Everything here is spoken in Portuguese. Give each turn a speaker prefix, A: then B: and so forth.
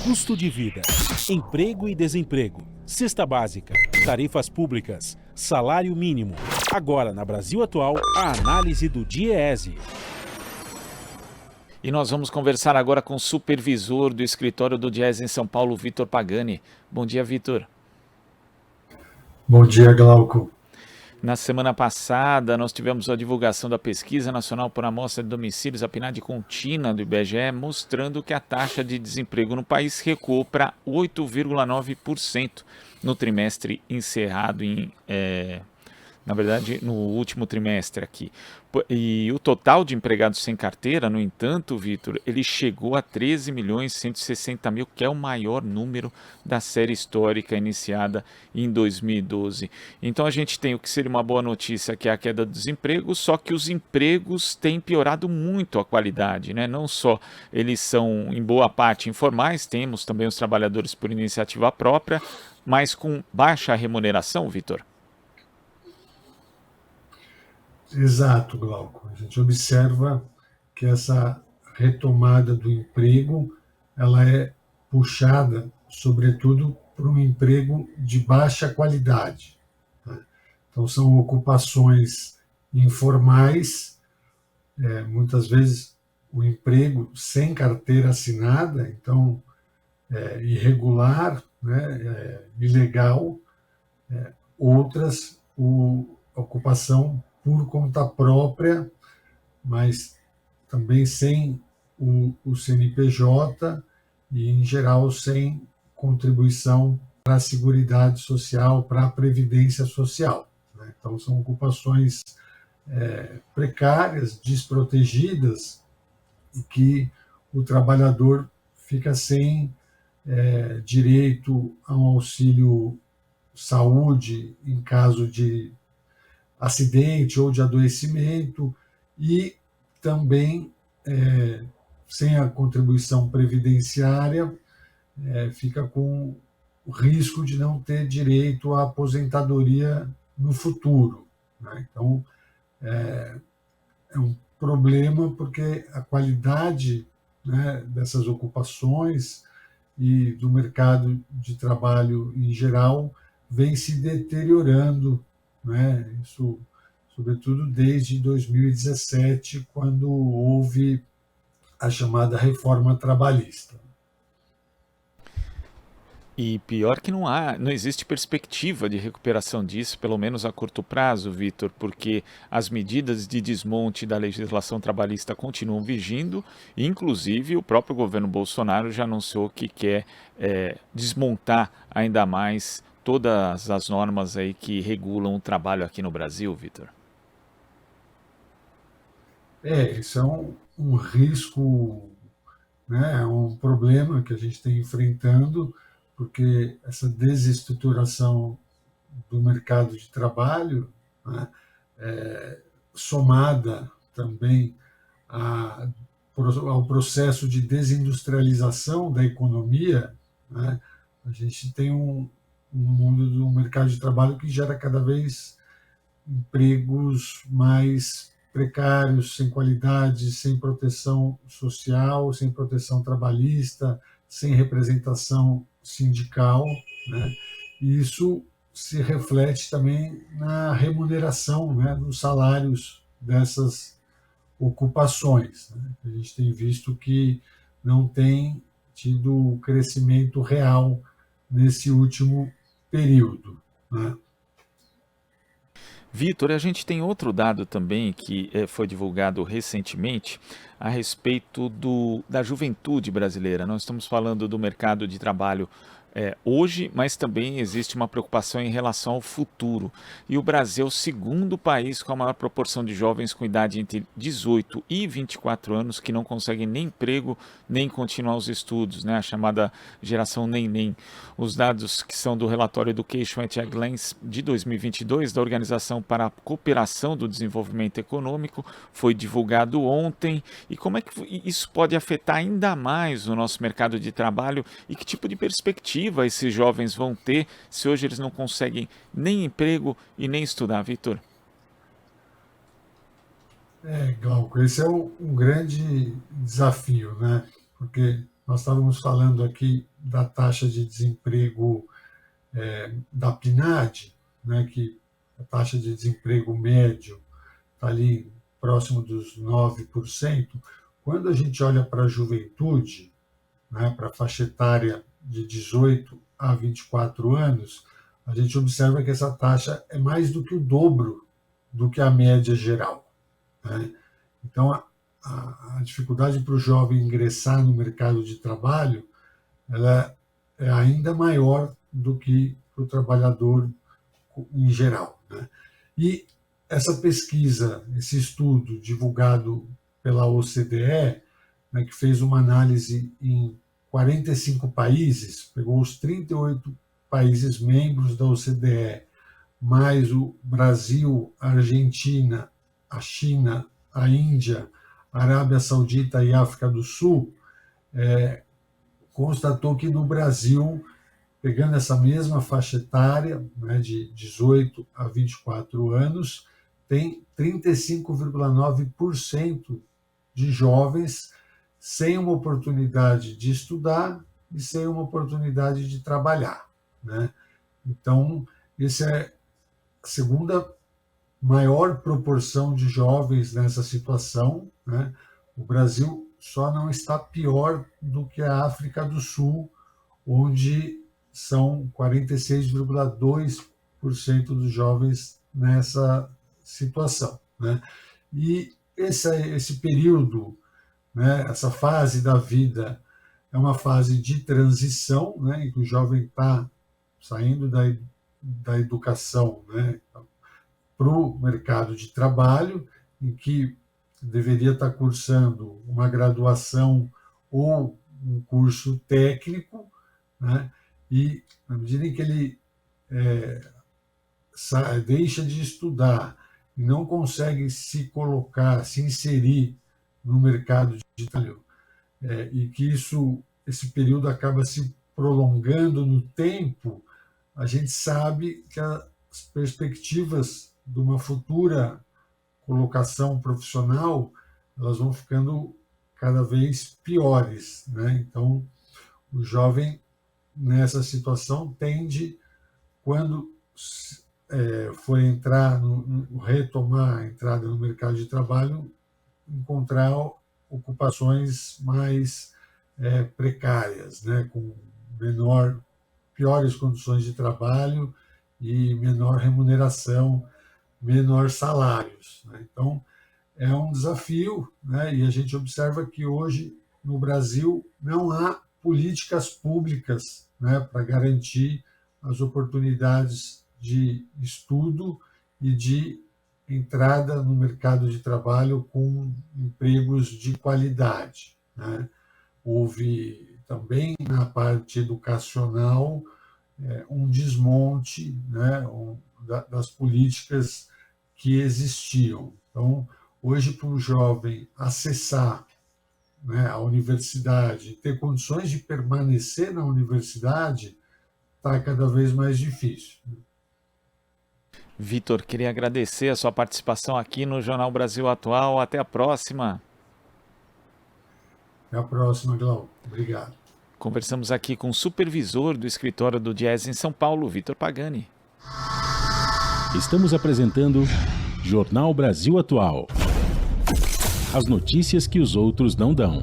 A: Custo de vida, emprego e desemprego, cesta básica, tarifas públicas, salário mínimo. Agora, na Brasil Atual, a análise do DIEESE.
B: E nós vamos conversar agora com o supervisor do escritório do DIEESE em São Paulo, Vitor Pagani. Bom dia, Vitor.
C: Bom dia, Glauco.
B: Na semana passada, nós tivemos a divulgação da Pesquisa Nacional por Amostra de Domicílios, a PNAD contínua do IBGE, mostrando que a taxa de desemprego no país recuou para 8,9% no trimestre encerrado no último trimestre aqui. E o total de empregados sem carteira, no entanto, Vitor, ele chegou a 13.160.000, que é o maior número da série histórica iniciada em 2012. Então a gente tem o que seria uma boa notícia, que é a queda do desemprego, só que os empregos têm piorado muito a qualidade, né? Não só eles são, em boa parte, informais, temos também os trabalhadores por iniciativa própria, mas com baixa remuneração, Vitor.
C: Exato, Glauco. A gente observa que essa retomada do emprego, ela é puxada, sobretudo, por um emprego de baixa qualidade. Então, são ocupações informais, muitas vezes o emprego sem carteira assinada, então, irregular, né, ilegal, outras, ocupação por conta própria, mas também sem o CNPJ e, em geral, sem contribuição para a Seguridade Social, para a Previdência Social. Né? Então, são ocupações precárias, desprotegidas, e que o trabalhador fica sem direito a um auxílio saúde em caso de acidente ou de adoecimento, e também, sem a contribuição previdenciária, fica com o risco de não ter direito à aposentadoria no futuro. Né? Então, é um problema porque a qualidade, né, dessas ocupações e do mercado de trabalho em geral vem se deteriorando, né? Isso, sobretudo desde 2017, quando houve a chamada reforma trabalhista.
B: E pior que não existe perspectiva de recuperação disso, pelo menos a curto prazo, Vitor, porque as medidas de desmonte da legislação trabalhista continuam vigindo, e inclusive o próprio governo Bolsonaro já anunciou que quer desmontar ainda mais todas as normas aí que regulam o trabalho aqui no Brasil, Vitor.
C: Isso é um risco, né, um problema que a gente tem enfrentando, porque essa desestruturação do mercado de trabalho, né, somada também ao processo de desindustrialização da economia, né, a gente tem um mundo do mercado de trabalho que gera cada vez empregos mais precários, sem qualidade, sem proteção social, sem proteção trabalhista, sem representação sindical, né? E isso se reflete também na remuneração, né, dos salários dessas ocupações, né? A gente tem visto que não tem tido crescimento real nesse último período, né?
B: Vitor, a gente tem outro dado também que foi divulgado recentemente a respeito da juventude brasileira. Nós estamos falando do mercado de trabalho hoje, mas também existe uma preocupação em relação ao futuro. E o Brasil é o segundo país com a maior proporção de jovens com idade entre 18 e 24 anos que não conseguem nem emprego, nem continuar os estudos, né? A chamada geração nem. Os dados que são do relatório Education at a Glance de 2022, da Organização para a Cooperação do Desenvolvimento Econômico, foi divulgado ontem. E como é que isso pode afetar ainda mais o nosso mercado de trabalho e que tipo de perspectiva esses jovens vão ter se hoje eles não conseguem nem emprego e nem estudar, Vitor?
C: Glauco, esse é um grande desafio, né? Porque nós estávamos falando aqui da taxa de desemprego da PNAD, né, que a taxa de desemprego médio está ali próximo dos 9%. Quando a gente olha para a juventude, né, para a faixa etária de 18 a 24 anos, a gente observa que essa taxa é mais do que o dobro do que a média geral, né? Então, a dificuldade para o jovem ingressar no mercado de trabalho, ela é ainda maior do que para o trabalhador em geral, né? E essa pesquisa, esse estudo divulgado pela OCDE, né, que fez uma análise em 45 países, pegou os 38 países membros da OCDE, mais o Brasil, a Argentina, a China, a Índia, a Arábia Saudita e a África do Sul, constatou que no Brasil, pegando essa mesma faixa etária, né, de 18 a 24 anos, tem 35,9% de jovens sem uma oportunidade de estudar e sem uma oportunidade de trabalhar, né? Então, essa é a segunda maior proporção de jovens nessa situação, né? O Brasil só não está pior do que a África do Sul, onde são 46,2% dos jovens nessa situação, né? E esse período, né, essa fase da vida é uma fase de transição, né, em que o jovem está saindo da educação, né, para o mercado de trabalho, em que deveria estar cursando uma graduação ou um curso técnico, né, e na medida em que ele deixa de estudar e não consegue se colocar, se inserir no mercado de trabalho, e que esse período acaba se prolongando no tempo, a gente sabe que as perspectivas de uma futura colocação profissional, elas vão ficando cada vez piores, né? Então, o jovem nessa situação tende, quando for retomar a entrada no mercado de trabalho, encontrar ocupações mais precárias, né, com piores condições de trabalho e menor remuneração, menor salários, né? Então, é um desafio, né, e a gente observa que hoje, no Brasil, não há políticas públicas, né, para garantir as oportunidades de estudo e de entrada no mercado de trabalho com empregos de qualidade, né? Houve também, na parte educacional, um desmonte, né, das políticas que existiam. Então, hoje, para o jovem acessar, né, a universidade, ter condições de permanecer na universidade, está cada vez mais difícil.
B: Vitor, queria agradecer a sua participação aqui no Jornal Brasil Atual. Até a próxima.
C: Até a próxima, Glauco. Obrigado.
B: Conversamos aqui com o supervisor do escritório do Diese em São Paulo, Vitor Pagani.
A: Estamos apresentando Jornal Brasil Atual. As notícias que os outros não dão.